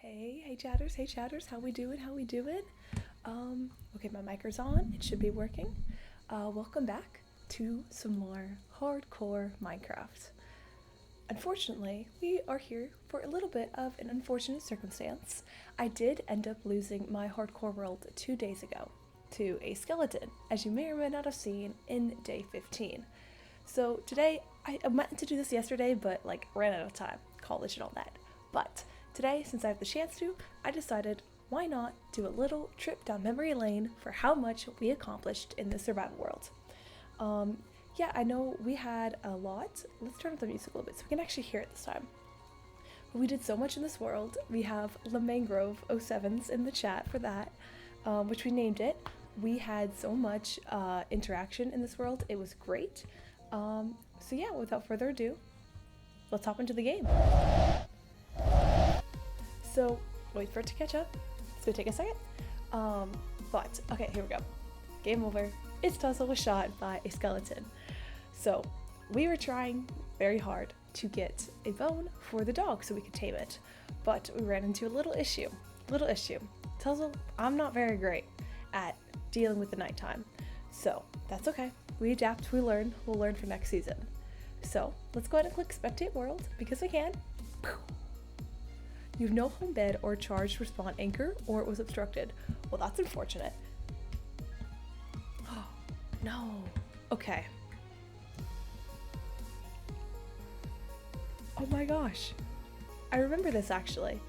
Hey chatters, how we doing? Okay, my mic's on, it should be working. Welcome back to some more hardcore Minecraft. Unfortunately, we are here for a little bit of an unfortunate circumstance. I did end up losing my hardcore world 2 days ago to a skeleton, as you may or may not have seen in day 15. So today, I meant to do this yesterday, but ran out of time, college and all that. But today, since I have the chance to, I decided why not do a little trip down memory lane for how much we accomplished in the survival world. Yeah, I know we had a lot. Let's turn up the music a little bit so we can actually hear it this time. We did so much in this world. We have La Mangrove 07s in the chat for that, which we named it. We had so much interaction in this world. It was great. So yeah, without further ado, let's hop into the game. So, wait for it to catch up. It's gonna take a second. But, okay, here we go. Game over. It's Tuzzle was shot by a skeleton. So, we were trying very hard to get a bone for the dog so we could tame it. But we ran into a little issue. Tuzzle, I'm not very great at dealing with the nighttime. So, that's okay. We adapt, we learn. We'll learn for next season. So, let's go ahead and click Spectate World because we can. You have no home bed or charged respawn anchor, or it was obstructed. Well, that's unfortunate. Oh, no. Okay. Oh my gosh. I remember this actually.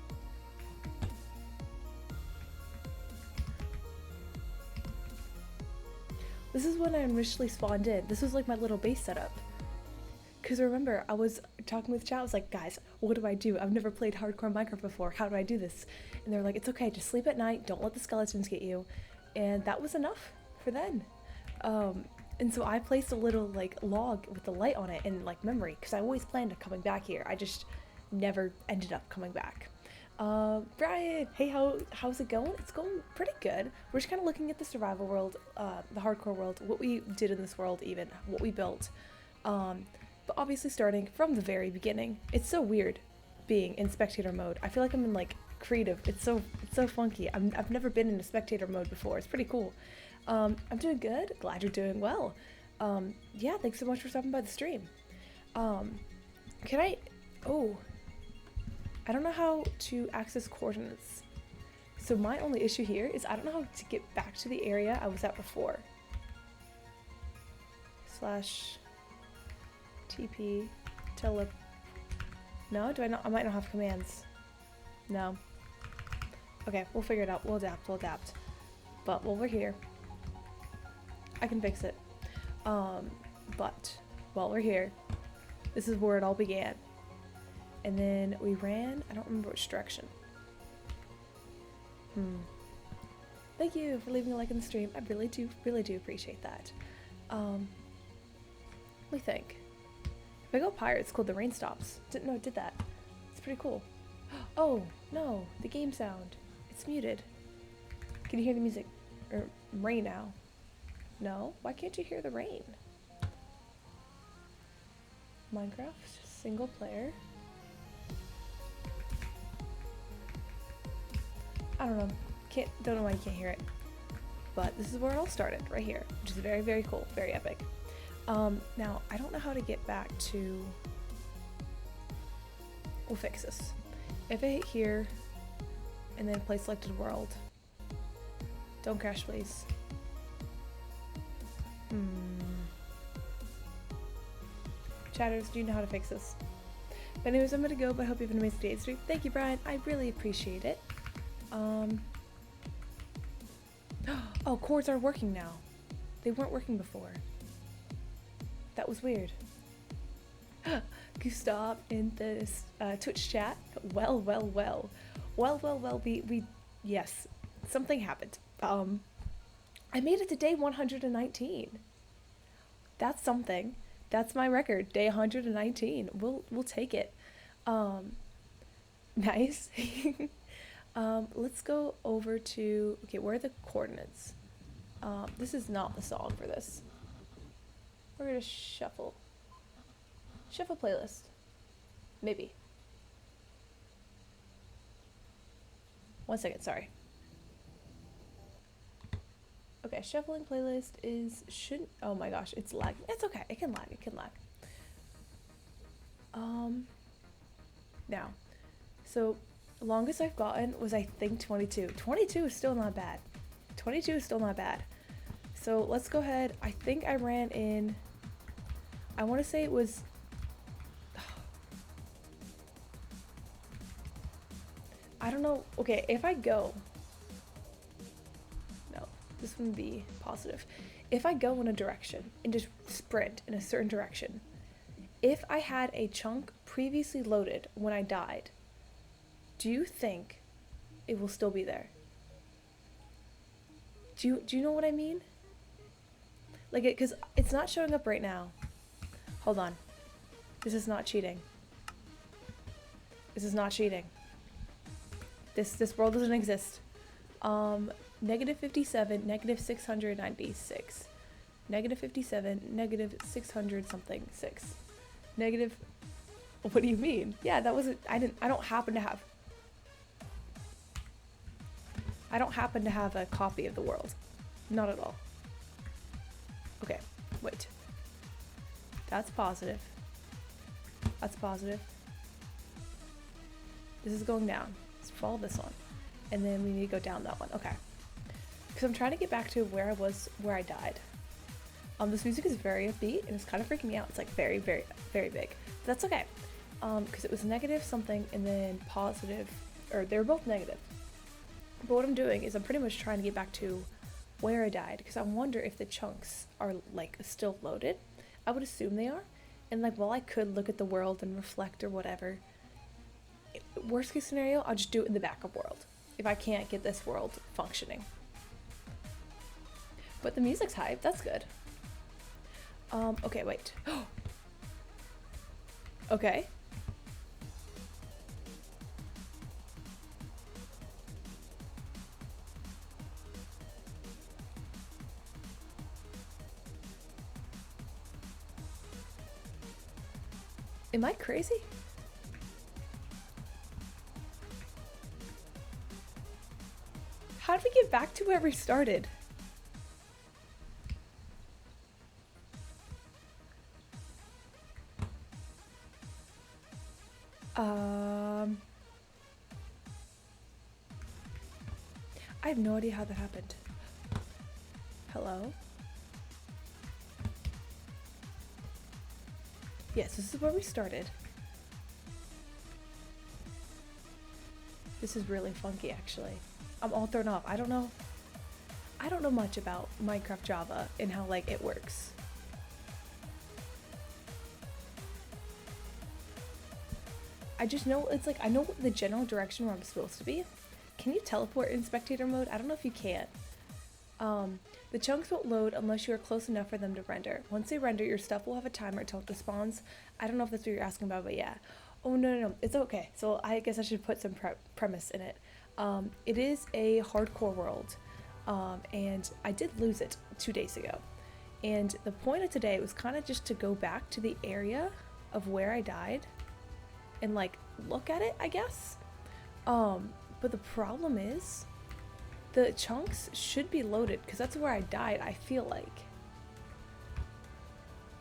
This is when I initially spawned in. This was like my little base setup. Because remember, I was talking with chat, I was like, guys, what do I do? I've never played hardcore Minecraft before. How do I do this? And they're like, it's okay, just sleep at night. Don't let the skeletons get you. And that was enough for then. And so I placed a little log with the light on it in memory, because I always planned on coming back here. I just never ended up coming back. Brian, hey, how's it going? It's going pretty good. We're just kind of looking at the survival world, the hardcore world, what we did in this world even, what we built. But obviously starting from the very beginning. It's so weird being in spectator mode. I feel like I'm in creative. It's so funky. I've never been in a spectator mode before. It's pretty cool. I'm doing good. Glad you're doing well. Yeah, thanks so much for stopping by the stream. I don't know how to access coordinates. So my only issue here is I don't know how to get back to the area I was at before. /TP tele. No, do I not? I might not have commands. No. Okay, we'll figure it out. We'll adapt. But while we're here, I can fix it. But while we're here, this is where it all began. And then we ran, I don't remember which direction. Thank you for leaving a like in the stream. I really do appreciate that. Let me think. If I go Pirates Code, the rain stops. Didn't know it did that. It's pretty cool. Oh, no, the game sound. It's muted. Can you hear the music? Or rain now? No? Why can't you hear the rain? Minecraft, single player. I don't know. Don't know why you can't hear it. But this is where it all started, right here, which is very, very cool, very epic. Now, I don't know how to get back to... We'll fix this. If I hit here, and then play selected world. Don't crash, please. Chatters, do you know how to fix this? But anyways, I'm gonna go, but I hope you have an amazing day and stream. Thank you, Brian. I really appreciate it. Oh, cords are working now. They weren't working before. That was weird. Gustav in this Twitch chat. Well, we yes, something happened. I made it to day 119. That's something. That's my record, day 119. We'll take it. Nice. Let's go over to, okay, where are the coordinates? This is not the song for this. We're gonna shuffle playlist. Maybe. 1 second, sorry. Okay, shuffling playlist shouldn't, oh my gosh, it's lagging. It's okay, it can lag. Now, so longest I've gotten was I think 22. 22 is still not bad. 22 is still not bad. So let's go ahead. I think I ran in, I want to say it was, I don't know. Okay, if I go, no, this wouldn't be positive. If I go in a direction and just sprint in a certain direction, if I had a chunk previously loaded when I died, do you think it will still be there? Do you know what I mean? Like, because it's not showing up right now. Hold on. This is not cheating. This is not cheating. This world doesn't exist. Negative 57, negative 696. Negative 57, negative 600 something 6. Negative, what do you mean? Yeah, that wasn't, I don't happen to have a copy of the world. Not at all. Okay, wait. That's positive. That's positive. This is going down. Let's follow this one. And then we need to go down that one. Okay. Because I'm trying to get back to where I was, where I died. This music is very upbeat and it's kind of freaking me out. It's like very, very, very big. But that's okay. Because it was negative something and then positive, or they were both negative. But what I'm doing is I'm pretty much trying to get back to where I died, because I wonder if the chunks are like still loaded. I would assume they are. And like, while I could look at the world and reflect or whatever, worst case scenario, I'll just do it in the backup world if I can't get this world functioning. But the music's hype, that's good. Okay, wait. Okay. Am I crazy? How did we get back to where we started? I have no idea how that happened. Hello? Yes, this is where we started. This is really funky, actually. I'm all thrown off. I don't know much about Minecraft Java and how, like, it works. I just know, it's like, I know the general direction where I'm supposed to be. Can you teleport in spectator mode? I don't know if you can. The chunks won't load unless you are close enough for them to render. Once they render, your stuff will have a timer until it spawns. I don't know if that's what you're asking about, but yeah. Oh, no. It's okay. So I guess I should put some premise in it. It is a hardcore world, and I did lose it 2 days ago. And the point of today was kind of just to go back to the area of where I died and, like, look at it, I guess. But the problem is, the chunks should be loaded, because that's where I died, I feel like.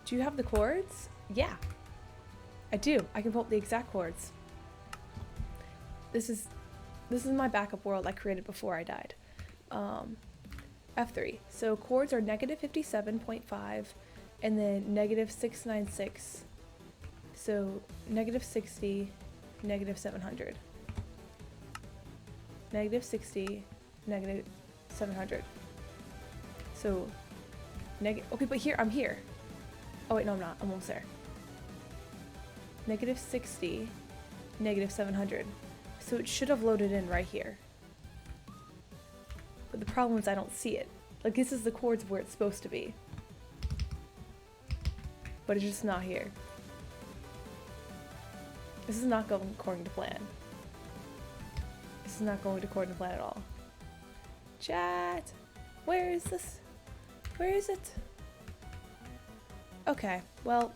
Do you have the chords? Yeah. I do. I can pull up the exact chords. This is my backup world I created before I died. F3. So chords are negative 57.5 and then negative 696. So negative 60, negative 700. Negative 60, negative 700. So, okay, but here, I'm here. Oh wait, no I'm not, I'm almost there. Negative 60, negative 700. So it should have loaded in right here. But the problem is I don't see it. Like, this is the chords where it's supposed to be. But it's just not here. This is not going according to plan. This is not going according to plan at all. Chat! Where is this? Where is it? Okay, well.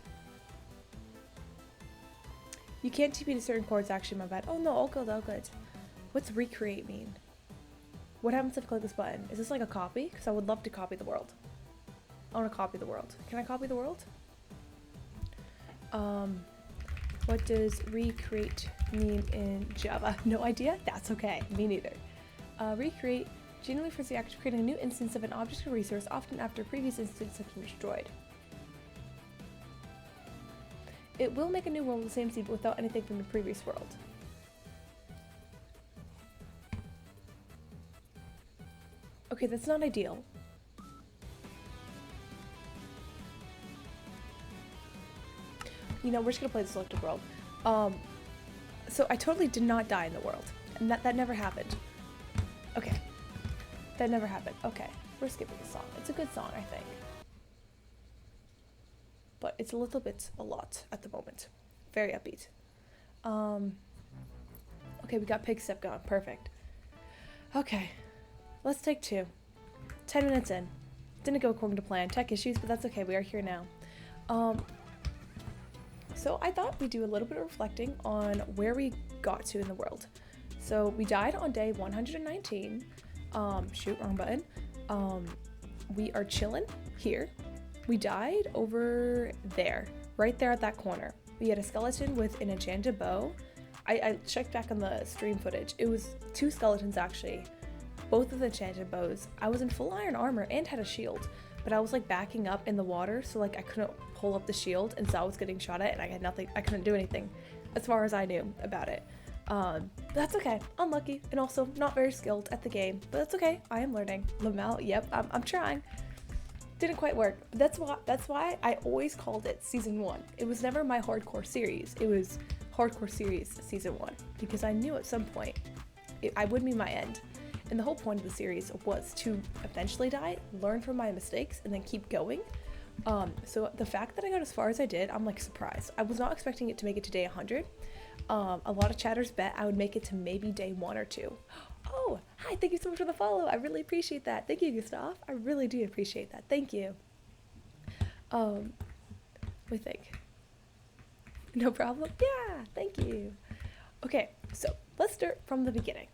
You can't TP to certain chords, actually, my bad. Oh no, all good, all good. What's recreate mean? What happens if I click this button? Is this like a copy? Because I would love to copy the world. I want to copy the world. Can I copy the world? What does recreate mean in Java? No idea? That's okay. Me neither. Recreate generally refers to the act of creating a new instance of an object or resource, often after a previous instance has been destroyed. It will make a new world with the same seed, but without anything from the previous world. Okay, that's not ideal. You know, we're just gonna play the selected world. So I totally did not die in the world, and that never happened. Okay, that never happened. Okay, we're skipping the song. It's a good song, I think, but it's a lot at the moment. Very upbeat. Okay, we got pig step going. Perfect. Okay, let's take 2. 10 minutes in. Didn't go according to plan. Tech issues, but that's okay. We are here now. So I thought we'd do a little bit of reflecting on where we got to in the world. So we died on day 119. Shoot, wrong button. We are chilling here. We died over there, right there at that corner. We had a skeleton with an enchanted bow. I checked back on the stream footage. It was 2 skeletons actually, both with enchanted bows. I was in full iron armor and had a shield, but I was like backing up in the water, so like I couldn't pull up the shield, and so I was getting shot at, and I had nothing. I couldn't do anything, as far as I knew about it. That's okay. Unlucky, and also not very skilled at the game, but that's okay. I am learning. Lamel, yep, I'm trying. Didn't quite work. That's why I always called it season 1. It was never my hardcore series. It was hardcore series season 1, because I knew at some point I would be my end. And the whole point of the series was to eventually die, learn from my mistakes, and then keep going. So the fact that I got as far as I did, I'm like surprised. I was not expecting it to make it to day 100. A lot of chatters bet I would make it to maybe day 1 or 2. Oh, hi, thank you so much for the follow. I really appreciate that. Thank you, Gustav. I really do appreciate that. Thank you. We think. No problem. Yeah, thank you. Okay, so let's start from the beginning.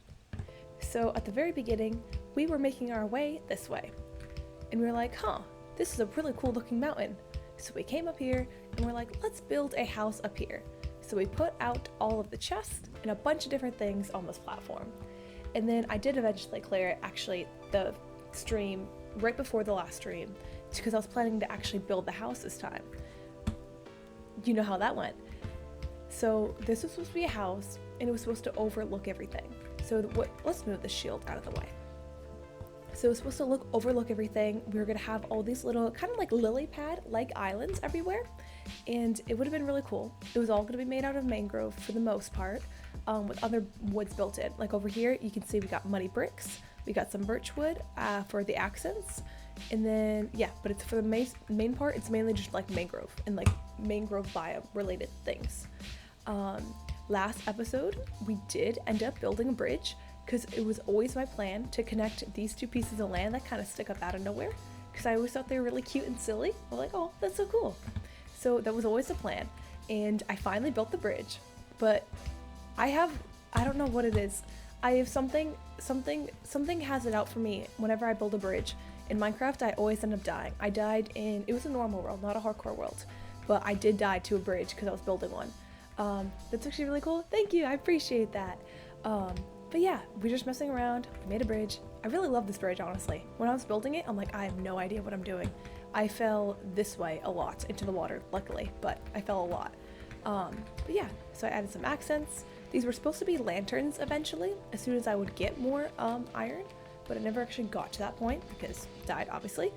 So at the very beginning, we were making our way this way. And we were like, huh, this is a really cool looking mountain. So we came up here and we're like, let's build a house up here. So we put out all of the chests and a bunch of different things on this platform. And then I did eventually clear actually the stream right before the last stream, because I was planning to actually build the house this time. You know how that went. So this was supposed to be a house, and it was supposed to overlook everything. So let's move the shield out of the way. So it was supposed to overlook everything. We were gonna have all these little kind of like lily pad like islands everywhere, and it would have been really cool. It was all gonna be made out of mangrove for the most part, with other woods built in. Like over here, you can see we got muddy bricks. We got some birch wood for the accents, and then yeah, but it's for the main part. It's mainly just like mangrove and like mangrove biome related things. Last episode, we did end up building a bridge, because it was always my plan to connect these 2 pieces of land that kind of stick up out of nowhere, because I always thought they were really cute and silly. I'm like, oh, that's so cool. So that was always the plan, and I finally built the bridge, but I don't know what it is. I have something has it out for me whenever I build a bridge. In Minecraft, I always end up dying. I died it was a normal world, not a hardcore world, but I did die to a bridge because I was building one. That's actually really cool. Thank you, I appreciate that. But yeah, we're just messing around. We made a bridge. I really love this bridge, honestly. When I was building it, I'm like, I have no idea what I'm doing. I fell this way a lot into the water, luckily, but I fell a lot. But yeah, so I added some accents. These were supposed to be lanterns eventually, as soon as I would get more iron, but I never actually got to that point because died, obviously.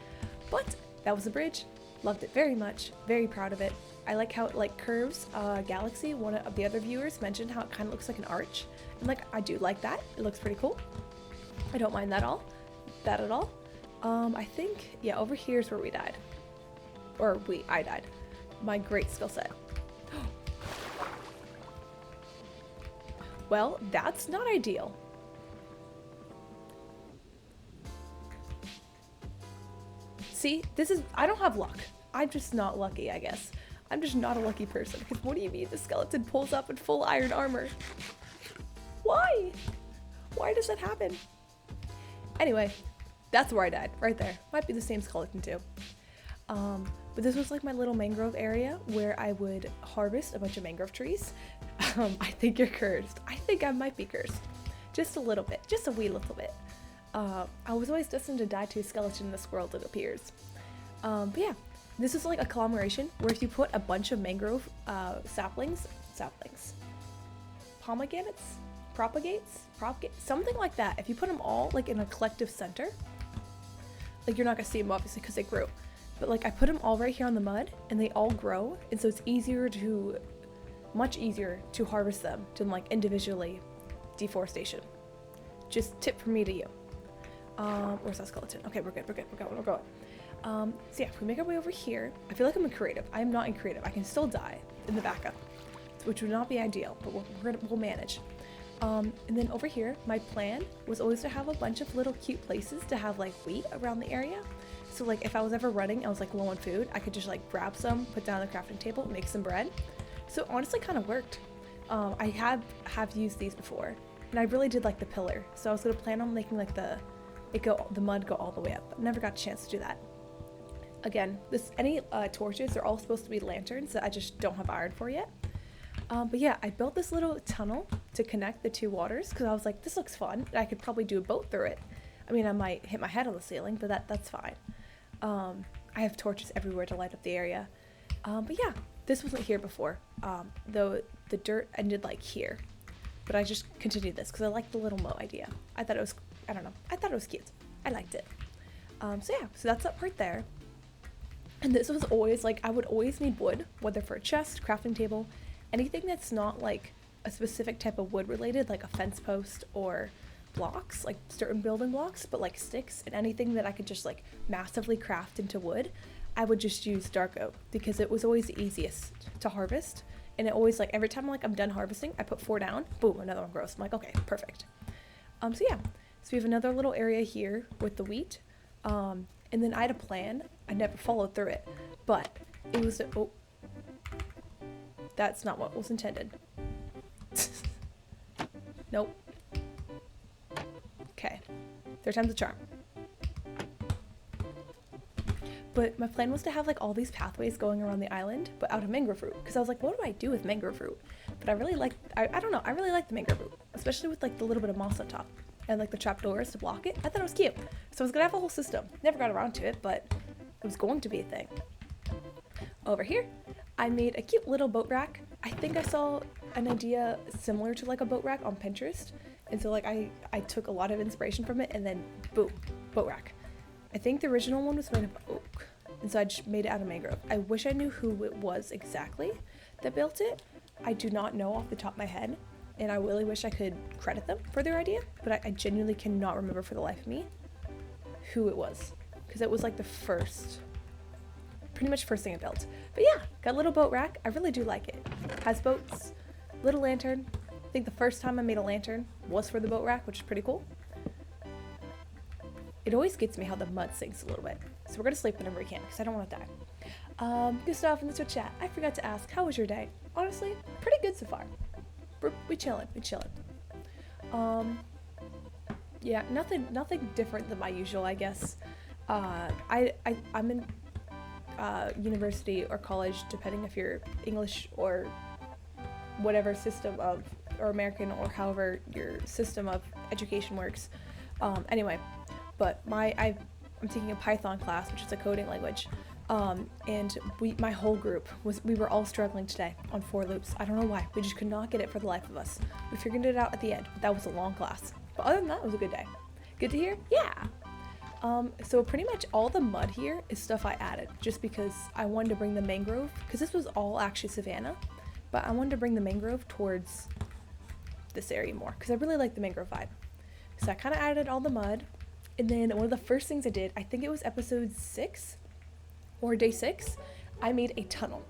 But that was the bridge. Loved it very much. Very proud of it. I like how it like curves. Galaxy, one of the other viewers, mentioned how it kind of looks like an arch. And like, I do like that. It looks pretty cool. I don't mind that at all. I think, yeah, over here's where we died. I died. My great skill set. Well, that's not ideal. See, I don't have luck. I'm just not lucky, I guess. I'm just not a lucky person, because what do you mean the skeleton pulls up in full iron armor? Why? Why does that happen? Anyway, that's where I died, right there. Might be the same skeleton too. But this was like my little mangrove area where I would harvest a bunch of mangrove trees. I think you're cursed. I think I might be cursed. Just a little bit, just a wee little bit. I was always destined to die to a skeleton in this world, it appears. But yeah, this is like a conglomeration where if you put a bunch of mangrove saplings, propagates, something like that. If you put them all like in a collective center, like you're not gonna see them obviously because they grew, but like I put them all right here on the mud and they all grow, and so it's much easier to harvest them than like individually deforestation. Just tip from me to you. Where's that skeleton? Okay, we're good. We're going. So yeah, if we make our way over here, I feel like I'm in creative. I am not in creative. I can still die in the backup, which would not be ideal, but we'll manage. And then over here, my plan was always to have a bunch of little cute places to have like wheat around the area. So like if I was ever running, I was like low on food, I could just like grab some, put down on the crafting table, make some bread. So honestly kind of worked. I have used these before, and I really did like the pillar. So I was gonna plan on making like the mud go all the way up, but never got a chance to do that. Again, any torches are all supposed to be lanterns that I just don't have iron for yet. But yeah, I built this little tunnel to connect the two waters because I was like, this looks fun. I could probably do a boat through it. I mean, I might hit my head on the ceiling, but that's fine. I have torches everywhere to light up the area. But yeah, this wasn't here before, though the dirt ended like here. But I just continued this because I liked the little moat idea. I thought it was cute. I liked it. So yeah, so that's that part there. And this was always like, I would always need wood, whether for a chest, crafting table, anything that's not like a specific type of wood related, like a fence post or blocks, like certain building blocks, but like sticks and anything that I could just like massively craft into wood, I would just use dark oak because it was always the easiest to harvest. And it always, like, every time like I'm done harvesting, I put 4 down, boom, another one grows. I'm like, okay, perfect. So yeah, so we have another little area here with the wheat. And then I had a plan. I never followed through it, but it was, oh, that's not what was intended. Nope. Okay, 3rd time's a charm. But my plan was to have like all these pathways going around the island, but out of mangrove root. Because I was like, what do I do with mangrove root? But I really like, I don't know, I really like the mangrove root, especially with like the little bit of moss on top and like the trapdoors to block it. I thought it was cute. So I was gonna have a whole system. Never got around to it, but it was going to be a thing. Over here, I made a cute little boat rack. I think I saw an idea similar to like a boat rack on Pinterest. And so like I took a lot of inspiration from it and then boom, boat rack. I think the original one was made of oak, and so I just made it out of mangrove. I wish I knew who it was exactly that built it. I do not know off the top of my head, and I really wish I could credit them for their idea, but I genuinely cannot remember for the life of me who it was, because it was like pretty much first thing I built. But yeah, got a little boat rack. I really do like it. Has boats, little lantern. I think the first time I made a lantern was for the boat rack, which is pretty cool. It always gets me how the mud sinks a little bit. So we're gonna sleep whenever we can because I don't want to die. Gustav in the Twitch chat, I forgot to ask, how was your day? Honestly, pretty good so far. We chilling. Yeah, nothing different than my usual, I guess. I'm in university or college, depending if you're English or whatever system of, or American or however your system of education works. Anyway. But I'm taking a Python class, which is a coding language, and my whole group we were all struggling today on for loops. I don't know why. We just could not get it for the life of us. We figured it out at the end, but that was a long class. But other than that, it was a good day. Good to hear? Yeah. So pretty much all the mud here is stuff I added, just because I wanted to bring the mangrove, because this was all actually savanna, but I wanted to bring the mangrove towards this area more, because I really like the mangrove vibe. So I kind of added all the mud. And then one of the first things I did, I think it was episode 6 or day 6, I made a tunnel.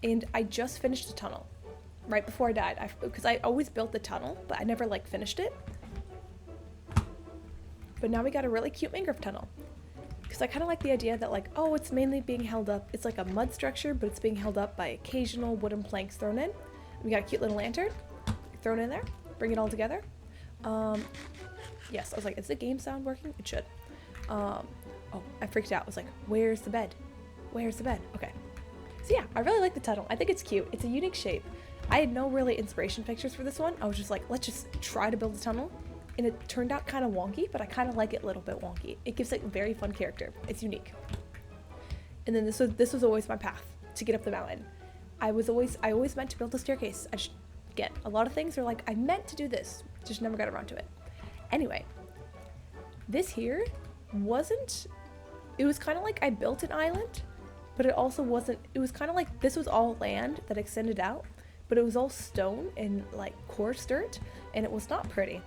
And I just finished the tunnel right before I died, because I always built the tunnel, but I never like finished it. But now we got a really cute mangrove tunnel. Because I kind of like the idea that like, oh, it's mainly being held up. It's like a mud structure, but it's being held up by occasional wooden planks thrown in. We got a cute little lantern thrown in there. Bring it all together. Yes, I was like, is the game sound working? It should. Oh, I freaked out. I was like, where's the bed? Where's the bed? Okay. So yeah, I really like the tunnel. I think it's cute. It's a unique shape. I had no really inspiration pictures for this one. I was just like, let's just try to build a tunnel. And it turned out kind of wonky, but I kind of like it a little bit wonky. It gives like a very fun character. It's unique. And then this was always my path to get up the mountain. I always meant to build a staircase. Again, a lot of things are like, I meant to do this, just never got around to it. Anyway, this here it was kind of like I built an island, but it also wasn't, it was kind of like this was all land that extended out, but it was all stone and like coarse dirt, and it was not pretty.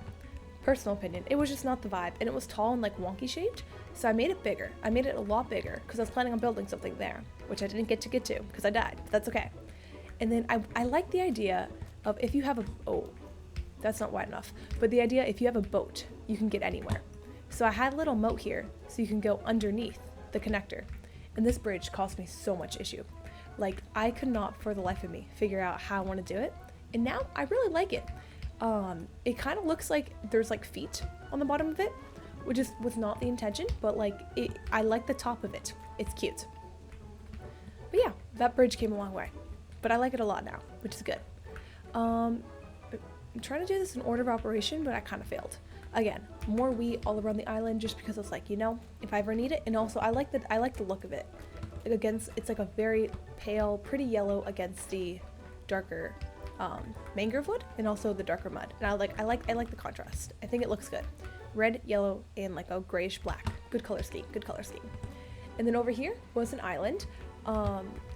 Personal opinion, it was just not the vibe, and it was tall and like wonky shaped, so I made it bigger. I made it a lot bigger because I was planning on building something there, which I didn't get to because I died, but that's okay. And then I like the idea of if you have that's not wide enough, but the idea if you have a boat, you can get anywhere. So I had a little moat here, so you can go underneath the connector. And this bridge caused me so much issue. Like, I could not, for the life of me, figure out how I want to do it. And now I really like it. It kind of looks like there's like feet on the bottom of it, which was not the intention, but like, I like the top of it. It's cute. But yeah, that bridge came a long way. But I like it a lot now, which is good. I'm trying to do this in order of operation, but I kind of failed. Again, more wheat all around the island just because I was like, you know, if I ever need it. And also I like the look of it. It's like a very pale, pretty yellow against the darker mangrove wood and also the darker mud. And I like the contrast. I think it looks good. Red, yellow, and like a grayish black. Good color scheme. And then over here was an island.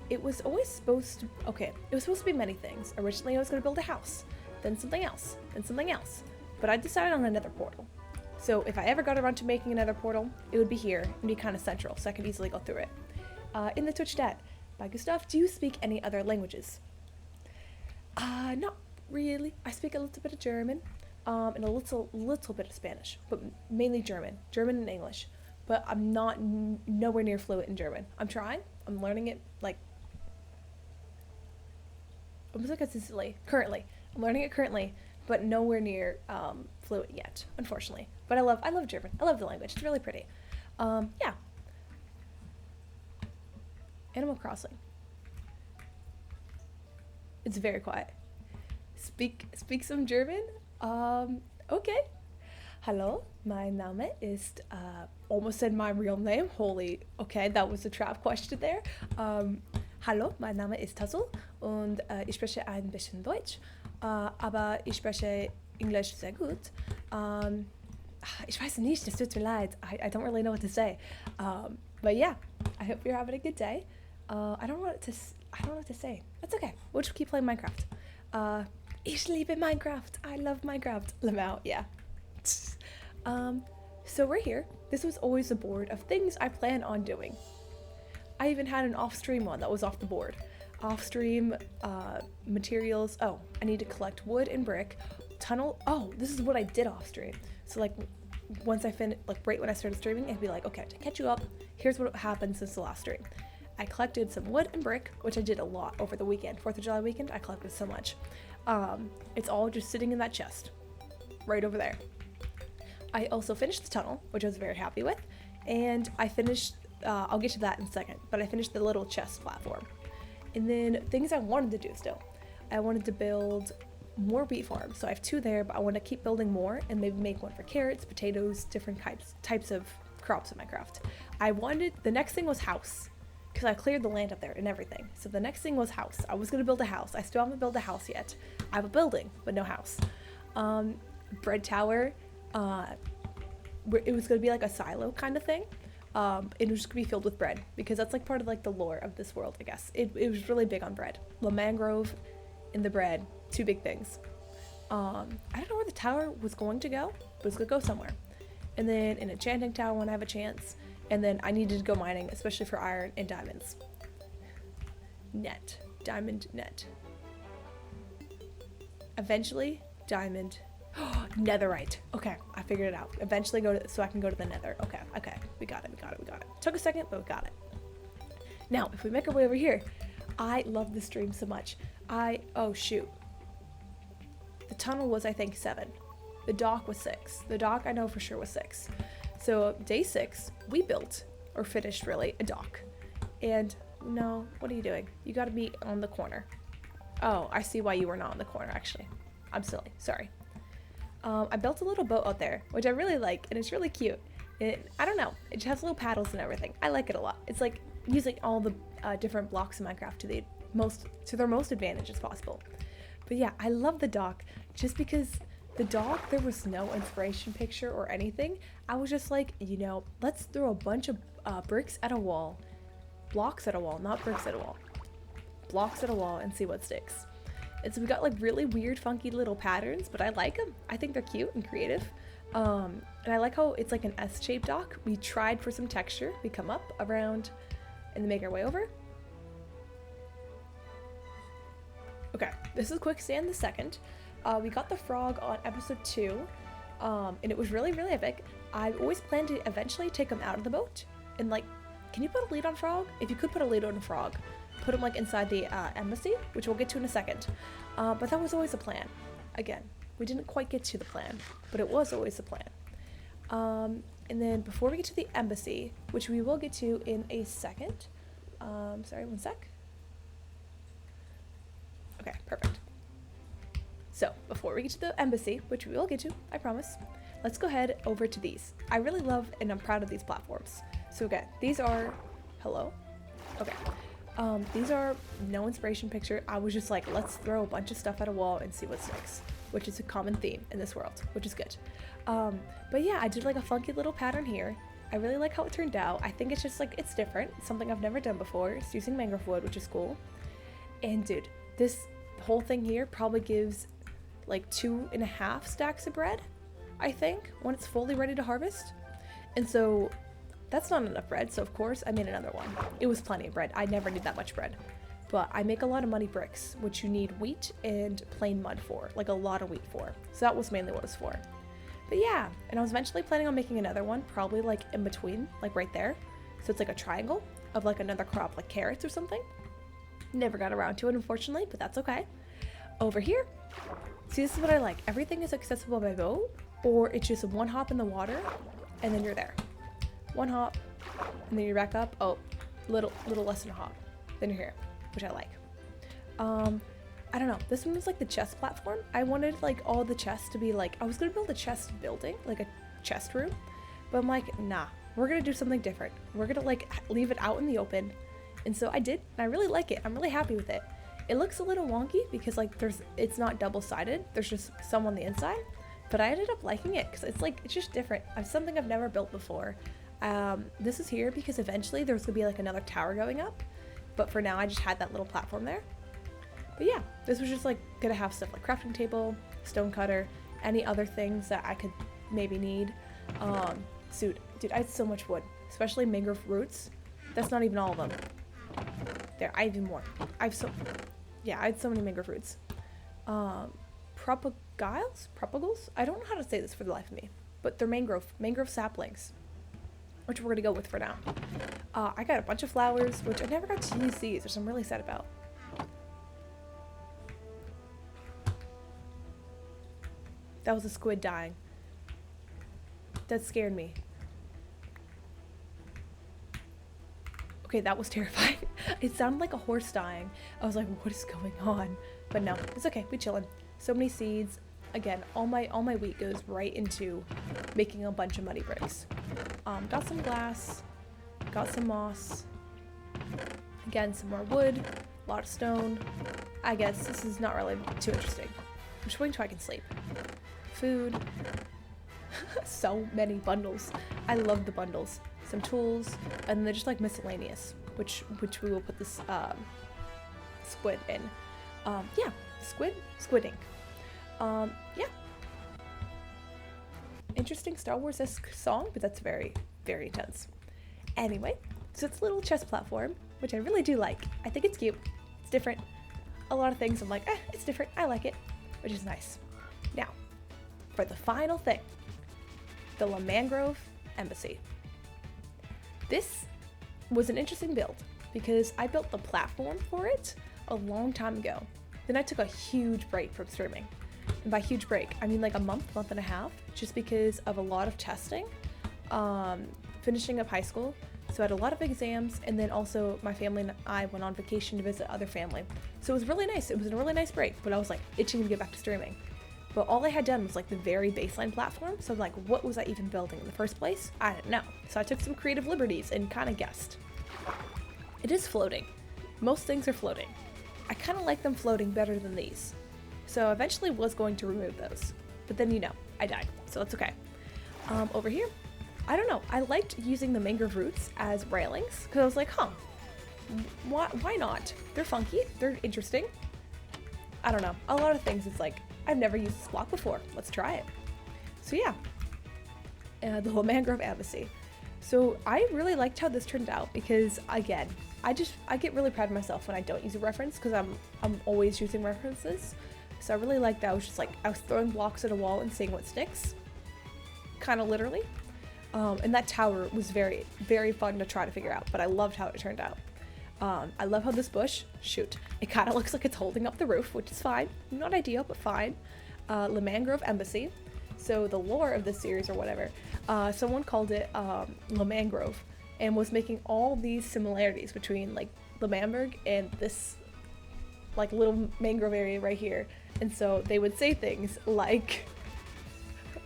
It was supposed to be many things. Originally I was going to build a house, then something else, then something else. But I decided on another portal. So if I ever got around to making another portal, it would be here and be kind of central, so I could easily go through it. In the Twitch chat, by Gustav, do you speak any other languages? Not really. I speak a little bit of German, and a little bit of Spanish, but mainly German and English. But I'm not nowhere near fluent in German. I'm trying. I'm learning it like almost like consistently. I'm learning it currently, but nowhere near fluent yet, unfortunately. But I love German. I love the language. It's really pretty. Yeah. Animal Crossing. It's very quiet. Speak some German? Okay. Hallo, mein Name ist, almost said my real name. Holy, okay, that was a trap question there. Hallo, mein Name ist Tuzzle und ich spreche ein bisschen Deutsch, aber ich spreche Englisch sehr gut. Ich weiß nicht, es tut mir leid. I don't really know what to say. But yeah, I hope you're having a good day. I don't know what to say. That's okay. We'll just keep playing Minecraft. Ich liebe Minecraft. I love Minecraft. Lamau, yeah. So we're here. This was always a board of things I plan on doing. I even had an off-stream one that was off the board. Off-stream materials. Oh, I need to collect wood and brick. Tunnel. Oh, this is what I did off-stream. So like once I finished, like right when I started streaming, I'd be like, okay, to catch you up, here's what happened since the last stream. I collected some wood and brick, which I did a lot over the weekend. 4th of July weekend, I collected so much. It's all just sitting in that chest right over there. I also finished the tunnel, which I was very happy with, and I finished, I'll get to that in a second, but I finished the little chest platform. And then things I wanted to do still. I wanted to build more wheat farms, so I have 2 there, but I want to keep building more and maybe make one for carrots, potatoes, different types of crops in Minecraft. The next thing was house, because I cleared the land up there and everything. So the next thing was house. I was going to build a house. I still haven't built a house yet. I have a building, but no house. Bread tower. It was going to be like a silo kind of thing. It was just going to be filled with bread, because that's like part of like the lore of this world, I guess. It was really big on bread. The mangrove and the bread, 2 big things. I don't know where the tower was going to go, but it's going to go somewhere. And then an enchanting tower when I have a chance. And then I needed to go mining, especially for iron and diamonds. Diamond net. Eventually, diamond. Netherite. Okay, I figured it out. Eventually so I can go to the nether. Okay, we got it. Took a second, but we got it. Now, if we make our way over here, I love this stream so much. Oh shoot. The tunnel was, I think, 7. The dock was 6. The dock I know for sure was 6. So day 6, we built, or finished really, a dock. And no, what are you doing? You gotta be on the corner. Oh, I see why you were not on the corner actually. I'm silly, sorry. I built a little boat out there, which I really like, and it's really cute. I don't know, it just has little paddles and everything. I like it a lot. It's like using all the different blocks in Minecraft to their most advantage as possible. But yeah, I love the dock just because the dock, there was no inspiration picture or anything. I was just like, you know, let's throw a bunch of bricks at a wall, blocks at a wall, not bricks at a wall, blocks at a wall, and see what sticks. And so we got like really weird, funky little patterns, but I like them. I think they're cute and creative. And I like how it's like an S-shaped dock. We tried for some texture. We come up, around, and then make our way over. Okay, this is Quicksand the second. We got the frog on episode 2, and it was really, really epic. I always planned to eventually take him out of the boat, and like, can you put a lead on frog? If you could put a lead on a frog, put him like inside the embassy, which we'll get to in a second. But that was always a plan. Again, we didn't quite get to the plan, but it was always the plan. And then before we get to the embassy, which we will get to in a second, sorry, one sec. Okay, perfect. So before we get to the embassy, which we will get to, I promise, let's go ahead over to these. I really love and I'm proud of these platforms. So again, these are, hello? Okay. These are no inspiration picture. I was just like, let's throw a bunch of stuff at a wall and see what sticks, which is a common theme in this world, which is good. But yeah, I did like a funky little pattern here. I really like how it turned out. I think it's just like, it's different. It's something I've never done before. It's using mangrove wood, which is cool. And dude, this whole thing here probably gives like 2.5 stacks of bread, I think, when it's fully ready to harvest. And so that's not enough bread, so of course I made another one. It was plenty of bread. I never need that much bread. But I make a lot of muddy bricks, which you need wheat and plain mud for, like a lot of wheat for. So that was mainly what it was for. But yeah, and I was eventually planning on making another one, probably like in between, like right there. So it's like a triangle of like another crop, like carrots or something. Never got around to it, unfortunately, but that's okay. Over here, see, this is what I like. Everything is accessible by boat, or it's just one hop in the water, and then you're there. One hop, and then you're back up. Oh, little less than a hop. Then you're here, which I like. I don't know. This one was like the chest platform. I wanted like all the chests to be like, I was gonna build a chest building, like a chest room, but I'm like, nah, we're gonna do something different. We're gonna like leave it out in the open. And so I did, and I really like it. I'm really happy with it. It looks a little wonky because like it's not double-sided. There's just some on the inside, but I ended up liking it because it's like, it's just different. It's something I've never built before. This is here because eventually there's gonna be like another tower going up, but for now I just had that little platform there. But yeah, this was just like gonna have stuff like crafting table, stone cutter, any other things that I could maybe need. Dude, I had so much wood, especially mangrove roots. That's not even all of them. There, I have even more. I had so many mangrove roots. Propagals? I don't know how to say this for the life of me, but they're mangrove saplings, which we're gonna go with for now. I got a bunch of flowers, which I never got to use these, which I'm really sad about. That was a squid dying. That scared me. Okay, that was terrifying. It sounded like a horse dying. I was like, what is going on? But no, it's okay, we chillin'. So many seeds. Again, all my wheat goes right into making a bunch of muddy bricks. Got some glass, got some moss. Again, some more wood, a lot of stone. I guess this is not really too interesting. I'm just waiting till I can sleep. Food. So many bundles. I love the bundles. Some tools, and then they're just like miscellaneous, which we will put this squid in. Yeah, squid ink. Yeah. Interesting Star Wars-esque song, but that's very, very intense. Anyway, so it's a little chest platform, which I really do like. I think it's cute. It's different. A lot of things I'm like, it's different. I like it, which is nice. Now, for the final thing, the La Mangrove Embassy. This was an interesting build because I built the platform for it a long time ago. Then I took a huge break from streaming. And by huge break, I mean like a month and a half, just because of a lot of testing, finishing up high school. So I had a lot of exams, and then also my family and I went on vacation to visit other family. So it was really nice. It was a really nice break, but I was like itching to get back to streaming. But all I had done was like the very baseline platform. So I'm like, what was I even building in the first place? I didn't know. So I took some creative liberties and kind of guessed. It is floating. Most things are floating. I kind of like them floating better than these. So I eventually was going to remove those. But then, I died. So that's okay. Over here, I don't know. I liked using the mangrove roots as railings because I was like, why not? They're funky. They're interesting. I don't know. A lot of things, it's like, I've never used this block before. Let's try it. So yeah, the whole mangrove embassy. So I really liked how this turned out because, again, I get really proud of myself when I don't use a reference because I'm always using references. So I really liked that. I was throwing blocks at a wall and seeing what sticks, kind of literally. And that tower was very, very fun to try to figure out, but I loved how it turned out. I love how this bush, it kind of looks like it's holding up the roof, which is fine. Not ideal, but fine. Le Mangrove Embassy. So the lore of this series or whatever, someone called it Le Mangrove and was making all these similarities between like Le Manberg and this like little mangrove area right here. And so they would say things like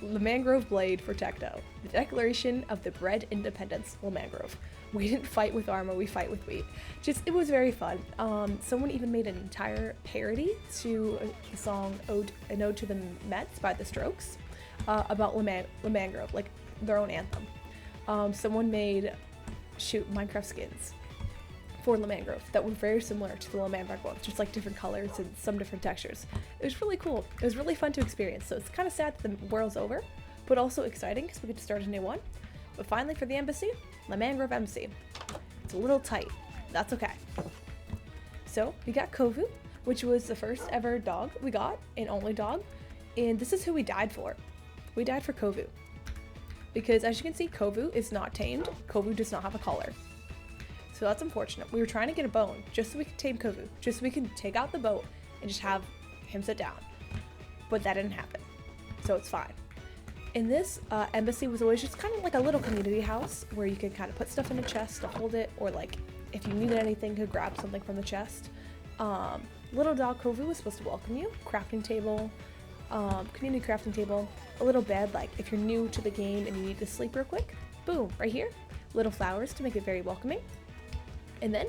Le Mangrove Blade for Techno, the declaration of the bred independence, Le Mangrove. We didn't fight with armor, we fight with wheat. It was very fun. Someone even made an entire parody to the song An Ode to the Mets by The Strokes about Le Mangrove, like their own anthem. Someone made, Minecraft skins for Le Mangrove that were very similar to the Le Manberg ones, just like different colors and some different textures. It was really cool. It was really fun to experience. So it's kind of sad that the world's over, but also exciting because we get to start a new one. But finally for the embassy, Le Mangrove Embassy. It's a little tight. That's okay. So we got Kovu, which was the first ever dog we got, and only dog. And this is who we died for. We died for Kovu. Because as you can see, Kovu is not tamed. Kovu does not have a collar. So that's unfortunate. We were trying to get a bone just so we could tame Kovu, just so we could take out the boat and just have him sit down. But that didn't happen. So it's fine. And this embassy was always just kind of like a little community house where you could kind of put stuff in a chest to hold it, or like if you needed anything, could grab something from the chest. Little dog Kovu was supposed to welcome you. Crafting table, community crafting table, a little bed, like if you're new to the game and you need to sleep real quick, boom, right here. Little flowers to make it very welcoming. And then,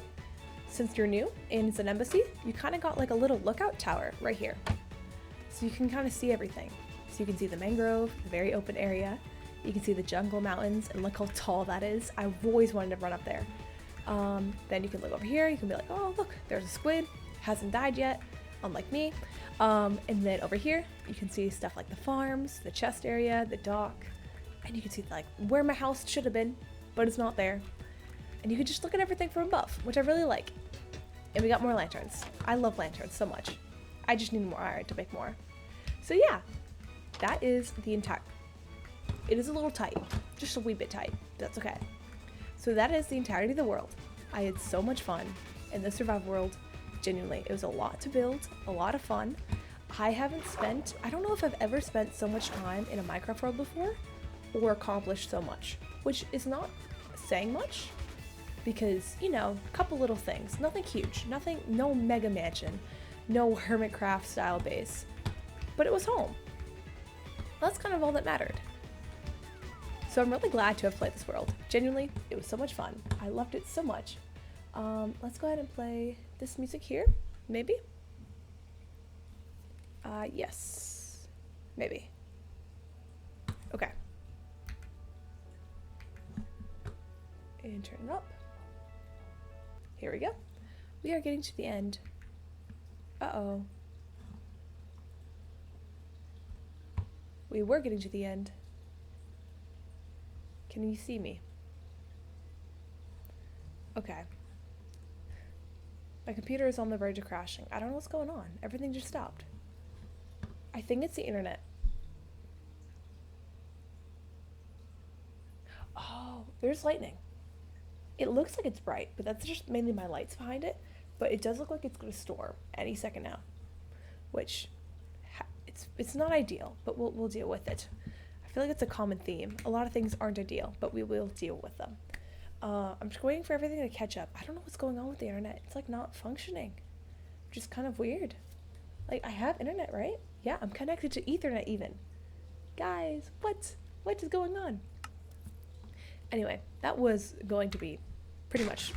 since you're new and it's an embassy, you kind of got like a little lookout tower right here. So you can kind of see everything. So you can see the mangrove, the very open area. You can see the jungle mountains, and look how tall that is. I've always wanted to run up there. Then you can look over here. You can be like, oh, look, there's a squid. Hasn't died yet, unlike me. And then over here, you can see stuff like the farms, the chest area, the dock. And you can see like where my house should have been, but it's not there. And you can just look at everything from above, which I really like. And we got more lanterns. I love lanterns so much. I just need more iron to make more. So yeah, that is the entire... It is a little tight, just a wee bit tight. That's okay. So that is the entirety of the world. I had so much fun in the survival world. Genuinely, it was a lot to build, a lot of fun. I don't know if I've ever spent so much time in a Minecraft world before or accomplished so much, which is not saying much because, a couple little things, nothing huge, no mega mansion, no Hermitcraft style base, but it was home. That's kind of all that mattered. So I'm really glad to have played this world. Genuinely, it was so much fun. I loved it so much. Let's go ahead and play this music here, maybe? Yes, maybe. Okay. And turn it up. Here we go. We are getting to the end. Uh-oh. We were getting to the end. Can you see me? Okay. My computer is on the verge of crashing. I don't know what's going on. Everything just stopped. I think it's the internet. Oh, there's lightning. It looks like it's bright, but that's just mainly my lights behind it. But it does look like it's going to storm any second now. Which, It's not ideal, but we'll deal with it. I feel like it's a common theme. A lot of things aren't ideal, but we will deal with them. I'm just waiting for everything to catch up. I don't know what's going on with the internet. It's like not functioning, which is kind of weird. Like, I have internet, right? Yeah, I'm connected to Ethernet even. Guys, what is going on? Anyway, that was going to be pretty much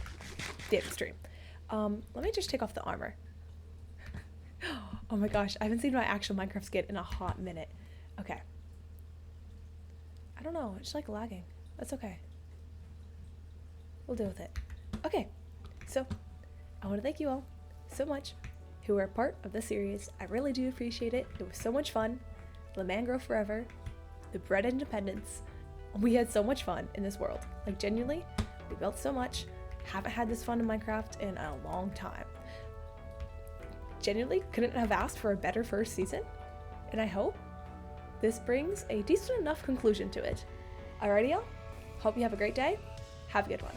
the extreme. Let me just take off the armor. Oh my gosh, I haven't seen my actual Minecraft skin in a hot minute. Okay. I don't know, it's like lagging. That's okay. We'll deal with it. Okay, so I want to thank you all so much who are a part of this series. I really do appreciate it. It was so much fun. The mangrove forever. The bread independence. We had so much fun in this world. Like, genuinely, we built so much. Haven't had this fun in Minecraft in a long time. Genuinely couldn't have asked for a better first season. And I hope this brings a decent enough conclusion to it. Alrighty, y'all. Hope you have a great day. Have a good one.